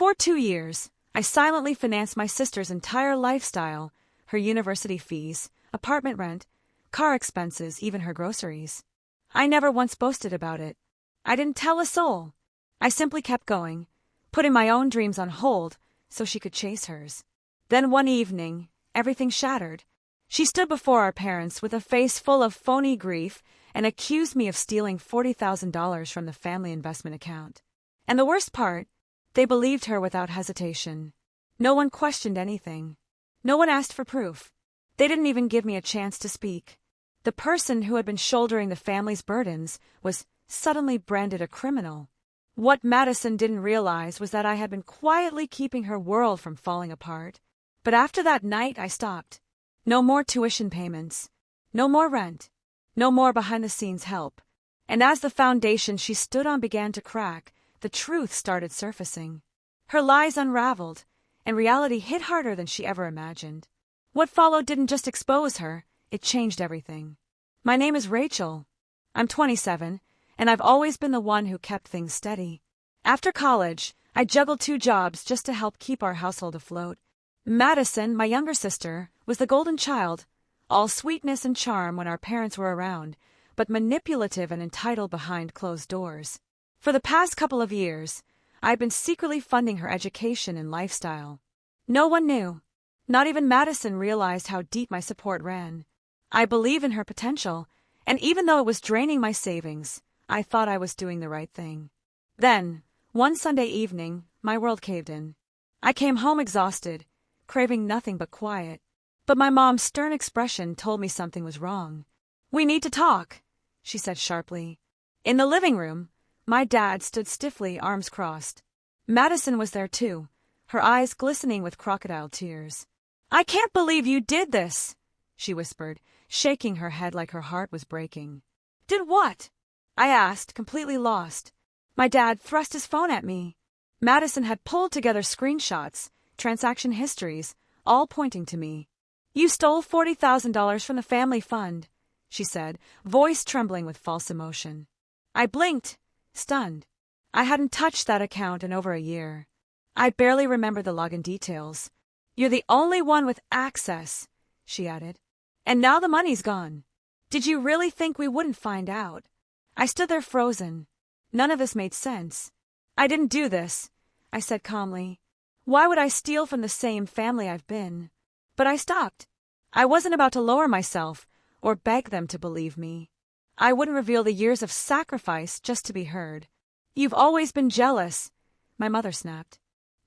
For 2 years, I silently financed my sister's entire lifestyle, her university fees, apartment rent, car expenses, even her groceries. I never once boasted about it. I didn't tell a soul. I simply kept going, putting my own dreams on hold so she could chase hers. Then one evening, everything shattered. She stood before our parents with a face full of phony grief and accused me of stealing $40,000 from the family investment account. And the worst part, they believed her without hesitation. No one questioned anything. No one asked for proof. They didn't even give me a chance to speak. The person who had been shouldering the family's burdens was suddenly branded a criminal. What Madison didn't realize was that I had been quietly keeping her world from falling apart. But after that night, I stopped. No more tuition payments. No more rent. No more behind-the-scenes help. And as the foundation she stood on began to crack, the truth started surfacing. Her lies unraveled, and reality hit harder than she ever imagined. What followed didn't just expose her, it changed everything. My name is Rachel. I'm 27, and I've always been the one who kept things steady. After college, I juggled 2 jobs just to help keep our household afloat. Madison, my younger sister, was the golden child, all sweetness and charm when our parents were around, but manipulative and entitled behind closed doors. For the past couple of years, I've been secretly funding her education and lifestyle. No one knew. Not even Madison realized how deep my support ran. I believe in her potential, and even though it was draining my savings, I thought I was doing the right thing. Then, one Sunday evening, my world caved in. I came home exhausted, craving nothing but quiet. But my mom's stern expression told me something was wrong. "We need to talk," she said sharply. In the living room, my dad stood stiffly, arms crossed. Madison was there too, her eyes glistening with crocodile tears. "I can't believe you did this," she whispered, shaking her head like her heart was breaking. "Did what?" I asked, completely lost. My dad thrust his phone at me. Madison had pulled together screenshots, transaction histories, all pointing to me. "You stole $40,000 from the family fund," she said, voice trembling with false emotion. I blinked, stunned. I hadn't touched that account in over a year. I barely remembered the login details. "You're the only one with access," she added. "And now the money's gone. Did you really think we wouldn't find out?" I stood there frozen. None of this made sense. "I didn't do this," I said calmly. "Why would I steal from the same family I've been?" But I stopped. I wasn't about to lower myself or beg them to believe me. I wouldn't reveal the years of sacrifice just to be heard. "You've always been jealous," my mother snapped.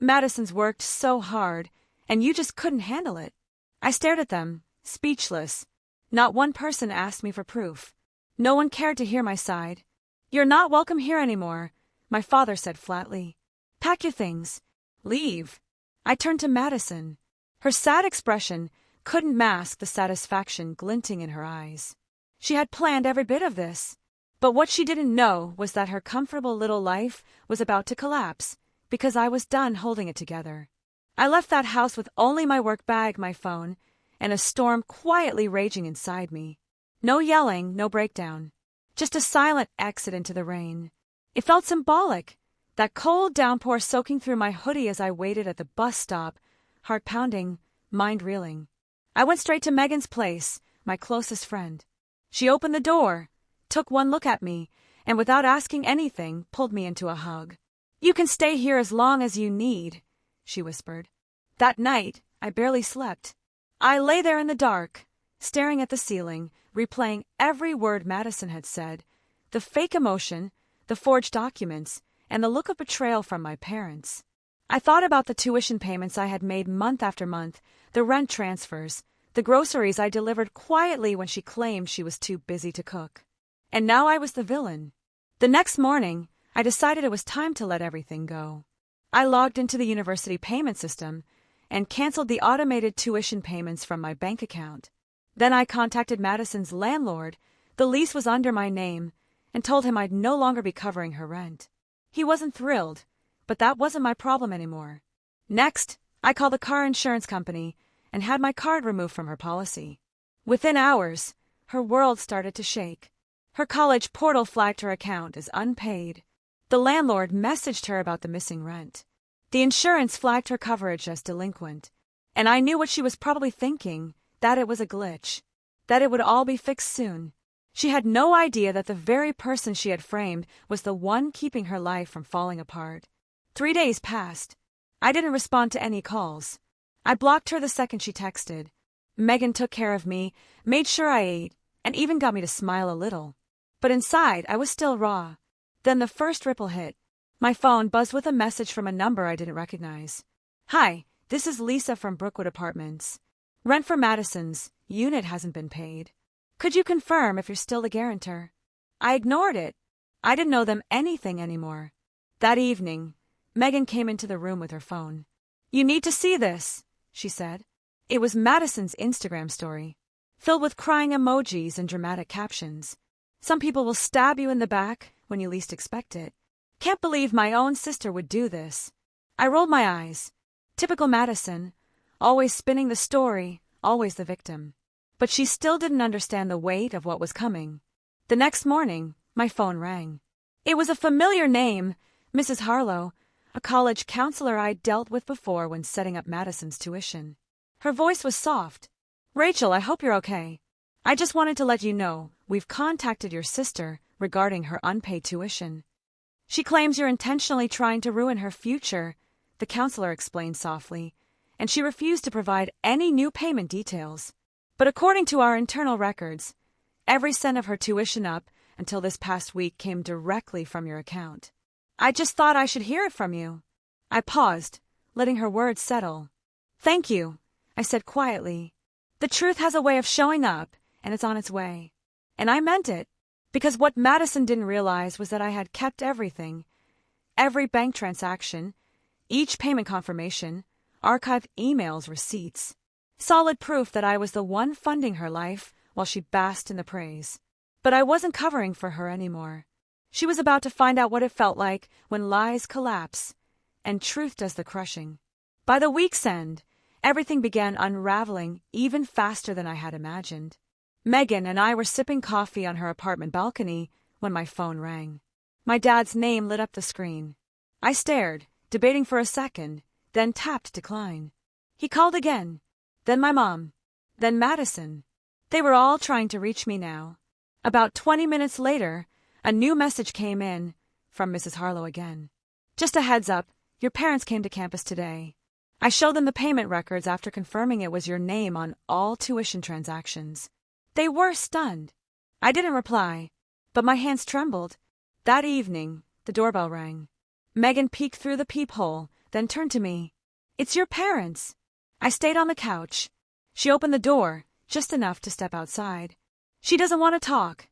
"Madison's worked so hard, and you just couldn't handle it." I stared at them, speechless. Not one person asked me for proof. No one cared to hear my side. "You're not welcome here anymore," my father said flatly. "Pack your things. Leave." I turned to Madison. Her sad expression couldn't mask the satisfaction glinting in her eyes. She had planned every bit of this. But what she didn't know was that her comfortable little life was about to collapse, because I was done holding it together. I left that house with only my work bag, my phone, and a storm quietly raging inside me. No yelling, no breakdown. Just a silent exit into the rain. It felt symbolic, that cold downpour soaking through my hoodie as I waited at the bus stop, heart pounding, mind reeling. I went straight to Megan's place, my closest friend. She opened the door, took one look at me, and without asking anything, pulled me into a hug. "You can stay here as long as you need," she whispered. That night, I barely slept. I lay there in the dark, staring at the ceiling, replaying every word Madison had said, the fake emotion, the forged documents, and the look of betrayal from my parents. I thought about the tuition payments I had made month after month, the rent transfers, the groceries I delivered quietly when she claimed she was too busy to cook. And now I was the villain. The next morning, I decided it was time to let everything go. I logged into the university payment system and canceled the automated tuition payments from my bank account. Then I contacted Madison's landlord, the lease was under my name, and told him I'd no longer be covering her rent. He wasn't thrilled, but that wasn't my problem anymore. Next, I called the car insurance company and had my card removed from her policy. Within hours, her world started to shake. Her college portal flagged her account as unpaid. The landlord messaged her about the missing rent. The insurance flagged her coverage as delinquent, and I knew what she was probably thinking, that it was a glitch, that it would all be fixed soon. She had no idea that the very person she had framed was the one keeping her life from falling apart. 3 days passed. I didn't respond to any calls. I blocked her the second she texted. Megan took care of me, made sure I ate, and even got me to smile a little. But inside, I was still raw. Then the first ripple hit. My phone buzzed with a message from a number I didn't recognize. "Hi, this is Lisa from Brookwood Apartments. Rent for Madison's unit hasn't been paid. Could you confirm if you're still the guarantor?" I ignored it. I didn't owe them anything anymore. That evening, Megan came into the room with her phone. "You need to see this," she said. It was Madison's Instagram story, filled with crying emojis and dramatic captions. "Some people will stab you in the back when you least expect it. Can't believe my own sister would do this." I rolled my eyes. Typical Madison, always spinning the story, always the victim. But she still didn't understand the weight of what was coming. The next morning, my phone rang. It was a familiar name, Mrs. Harlow, a college counselor I'd dealt with before when setting up Madison's tuition. Her voice was soft. "Rachel, I hope you're okay. I just wanted to let you know we've contacted your sister regarding her unpaid tuition. She claims you're intentionally trying to ruin her future," the counselor explained softly, "and she refused to provide any new payment details. But according to our internal records, every cent of her tuition up until this past week came directly from your account. I just thought I should hear it from you." I paused, letting her words settle. "Thank you," I said quietly. "The truth has a way of showing up, and it's on its way." And I meant it, because what Madison didn't realize was that I had kept everything. Every bank transaction, each payment confirmation, archived emails, receipts. Solid proof that I was the one funding her life while she basked in the praise. But I wasn't covering for her anymore. She was about to find out what it felt like when lies collapse and truth does the crushing. By the week's end, everything began unraveling even faster than I had imagined. Megan and I were sipping coffee on her apartment balcony when my phone rang. My dad's name lit up the screen. I stared, debating for a second, then tapped decline. He called again, then my mom, then Madison. They were all trying to reach me now. About 20 minutes later, a new message came in, from Mrs. Harlow again. "Just a heads up, your parents came to campus today. I showed them the payment records after confirming it was your name on all tuition transactions." They were stunned. I didn't reply, but my hands trembled. That evening, the doorbell rang. Megan peeked through the peephole, then turned to me. "It's your parents." I stayed on the couch. She opened the door, just enough to step outside. "She doesn't want to talk,"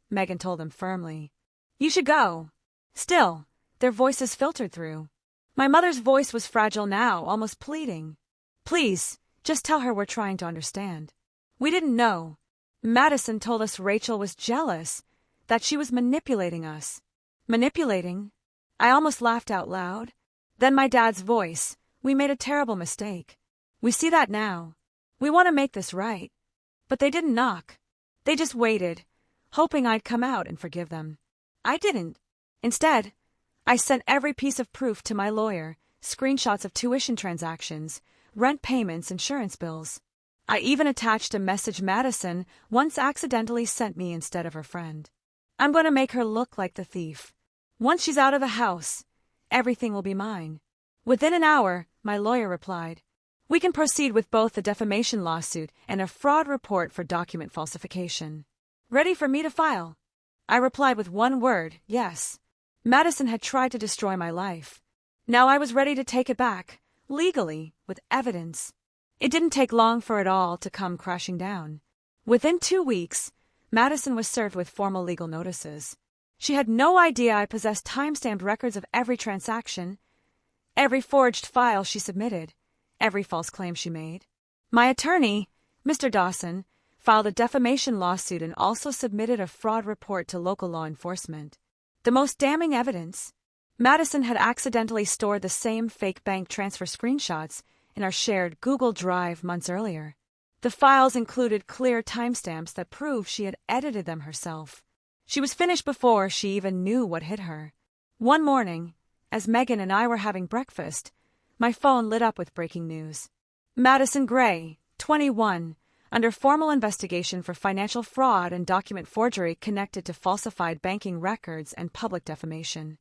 Megan told them firmly. "You should go." Still, their voices filtered through. My mother's voice was fragile now, almost pleading. "Please, just tell her we're trying to understand. We didn't know. Madison told us Rachel was jealous, that she was manipulating us." Manipulating? I almost laughed out loud. Then my dad's voice. "We made a terrible mistake. We see that now. We want to make this right." But they didn't knock. They just waited, hoping I'd come out and forgive them. I didn't. Instead, I sent every piece of proof to my lawyer, screenshots of tuition transactions, rent payments, insurance bills. I even attached a message Madison once accidentally sent me instead of her friend. "I'm going to make her look like the thief. Once she's out of the house, everything will be mine." Within an hour, my lawyer replied, "We can proceed with both the defamation lawsuit and a fraud report for document falsification. Ready for me to file?" I replied with one word, yes. Madison had tried to destroy my life. Now I was ready to take it back, legally, with evidence. It didn't take long for it all to come crashing down. Within 2 weeks, Madison was served with formal legal notices. She had no idea I possessed time-stamped records of every transaction, every forged file she submitted, every false claim she made. My attorney, Mr. Dawson, filed a defamation lawsuit and also submitted a fraud report to local law enforcement. The most damning evidence: Madison had accidentally stored the same fake bank transfer screenshots in our shared Google Drive months earlier. The files included clear timestamps that proved she had edited them herself. She was finished before she even knew what hit her. One morning, as Megan and I were having breakfast, My phone lit up with breaking news. Madison Gray, 21, under formal investigation for financial fraud and document forgery connected to falsified banking records and public defamation.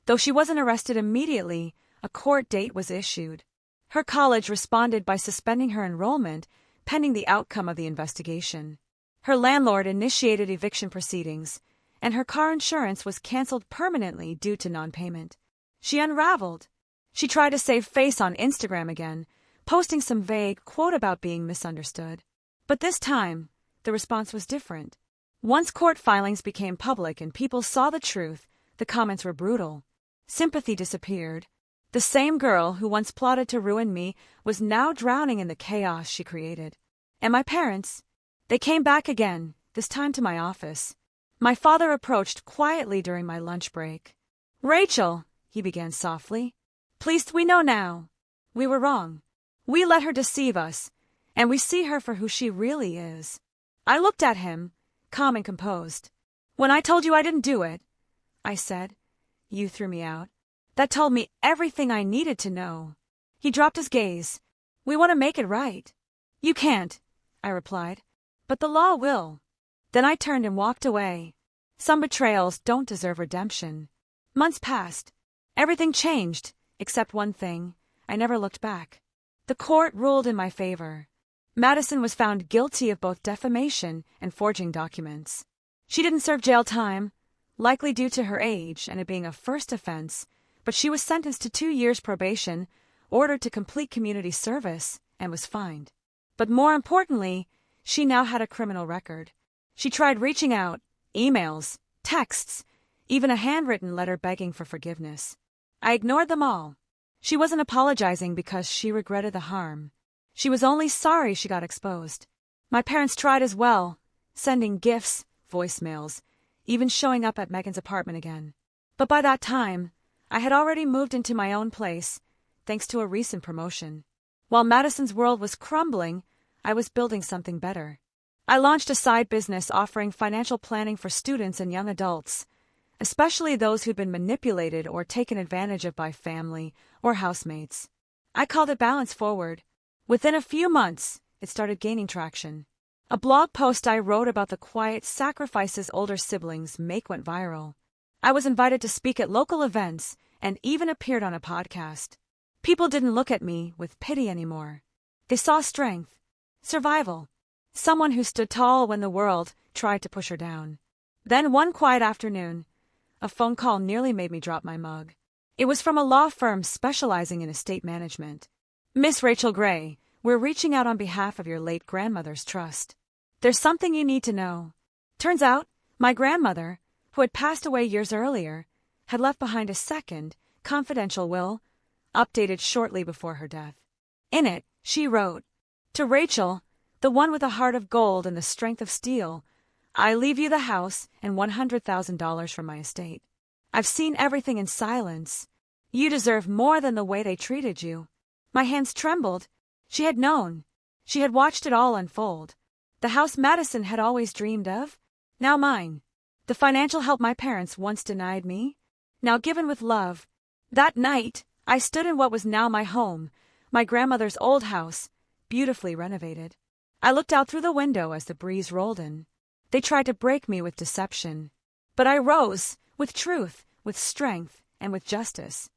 Though she wasn't arrested immediately, a court date was issued. Her college responded by suspending her enrollment, pending the outcome of the investigation. Her landlord initiated eviction proceedings, and her car insurance was canceled permanently due to non-payment. She unraveled. She tried to save face on Instagram again, posting some vague quote about being misunderstood. But this time, the response was different. Once court filings became public and people saw the truth, the comments were brutal. Sympathy disappeared. The same girl who once plotted to ruin me was now drowning in the chaos she created. And my parents? They came back again, this time to my office. My father approached quietly during my lunch break. "Rachel," he began softly, "please, we know now. We were wrong. We let her deceive us, and we see her for who she really is." I looked at him, calm and composed. "When I told you I didn't do it," I said, "you threw me out. That told me everything I needed to know." He dropped his gaze. "We want to make it right." "You can't," I replied, "but the law will." Then I turned and walked away. Some betrayals don't deserve redemption. Months passed. Everything changed, except one thing. I never looked back. The court ruled in my favor. Madison was found guilty of both defamation and forging documents. She didn't serve jail time, likely due to her age and it being a first offense, but she was sentenced to 2 years probation, ordered to complete community service, and was fined. But more importantly, she now had a criminal record. She tried reaching out, emails, texts, even a handwritten letter begging for forgiveness. I ignored them all. She wasn't apologizing because she regretted the harm. She was only sorry she got exposed. My parents tried as well, sending gifts, voicemails, even showing up at Megan's apartment again. But by that time, I had already moved into my own place, thanks to a recent promotion. While Madison's world was crumbling, I was building something better. I launched a side business offering financial planning for students and young adults, especially those who'd been manipulated or taken advantage of by family or housemates. I called it Balance Forward. Within a few months, it started gaining traction. A blog post I wrote about the quiet sacrifices older siblings make went viral. I was invited to speak at local events and even appeared on a podcast. People didn't look at me with pity anymore. They saw strength, survival, someone who stood tall when the world tried to push her down. Then one quiet afternoon, a phone call nearly made me drop my mug. It was from a law firm specializing in estate management. "Miss Rachel Gray, we're reaching out on behalf of your late grandmother's trust. There's something you need to know." Turns out, my grandmother, who had passed away years earlier, had left behind a second, confidential will, updated shortly before her death. In it, she wrote, "To Rachel, the one with a heart of gold and the strength of steel, I leave you the house and $100,000 from my estate. I've seen everything in silence. You deserve more than the way they treated you." My hands trembled. She had known. She had watched it all unfold. The house Madison had always dreamed of, now mine. The financial help my parents once denied me, now given with love. That night, I stood in what was now my home, my grandmother's old house, beautifully renovated. I looked out through the window as the breeze rolled in. They tried to break me with deception. But I rose, with truth, with strength, and with justice.